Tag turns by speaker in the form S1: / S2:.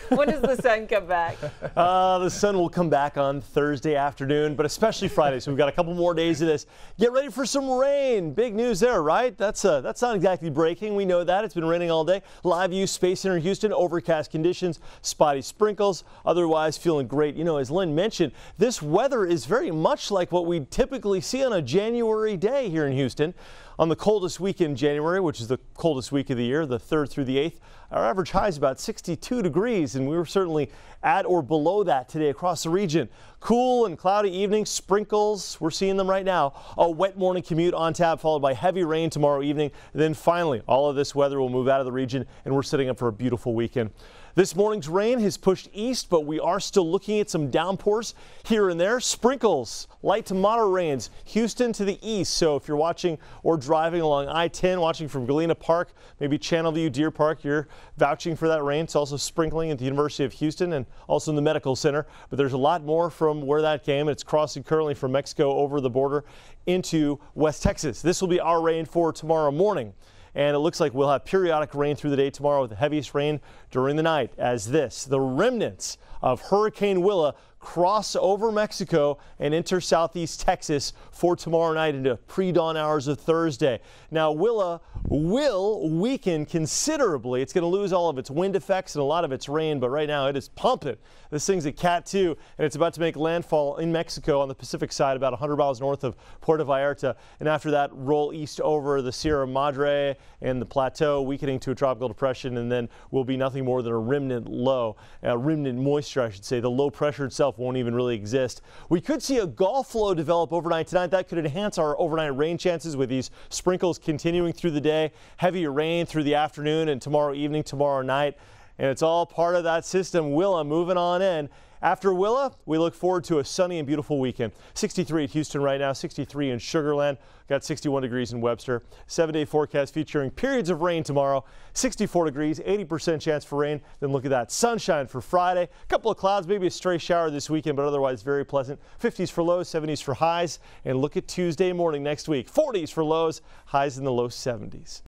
S1: When does the sun come back?
S2: The sun will come back on Thursday afternoon, but especially Friday. So we've got a couple more days of this. Get ready for some rain. Big news there, right? That's not exactly breaking. We know that. It's been raining all day. Live View Space Center Houston, overcast conditions, spotty sprinkles, otherwise feeling great. You know, as Lynn mentioned, this weather is very much like what we typically see on a January day here in Houston. On the coldest week in January, which is the coldest week of the year, the 3rd through the 8th, our average high is about 62 degrees, and we were certainly at or below that today across the region. Cool and cloudy evening, sprinkles, we're seeing them right now. A wet morning commute on tap, followed by heavy rain tomorrow evening. Then finally, all of this weather will move out of the region, and we're setting up for a beautiful weekend. This morning's rain has pushed east, but we are still looking at some downpours here and there. Sprinkles, light to moderate rains, Houston to the east. So if you're watching or driving along I-10, watching from Galena Park, maybe Channel View, Deer Park, you're vouching for that rain. It's also sprinkling at the University of Houston and also in the Medical Center. But there's a lot more from where that came. It's crossing currently from Mexico over the border into West Texas. This will be our rain for tomorrow morning. And it looks like we'll have periodic rain through the day tomorrow, with the heaviest rain during the night, as the remnants of Hurricane Willa cross over Mexico and enter southeast Texas for tomorrow night into pre-dawn hours of Thursday. Now, Willa will weaken considerably. It's going to lose all of its wind effects and a lot of its rain, but right now it is pumping. This thing's at Cat 2, and it's about to make landfall in Mexico on the Pacific side, about 100 miles north of Puerto Vallarta, and after that roll east over the Sierra Madre and the plateau, weakening to a tropical depression, and then will be nothing more than a remnant moisture, I should say. The low pressure itself won't even really exist. We could see a Gulf flow develop overnight tonight. That could enhance our overnight rain chances, with these sprinkles continuing through the day, heavier rain through the afternoon and tomorrow evening, tomorrow night. And it's all part of that system. Willa moving on in. After Willa, we look forward to a sunny and beautiful weekend. 63 at Houston right now, 63 in Sugar Land. Got 61 degrees in Webster. 7-day forecast featuring periods of rain tomorrow. 64 degrees, 80% chance for rain. Then look at that, sunshine for Friday. A couple of clouds, maybe a stray shower this weekend, but otherwise very pleasant. 50s for lows, 70s for highs. And look at Tuesday morning next week. 40s for lows, highs in the low 70s.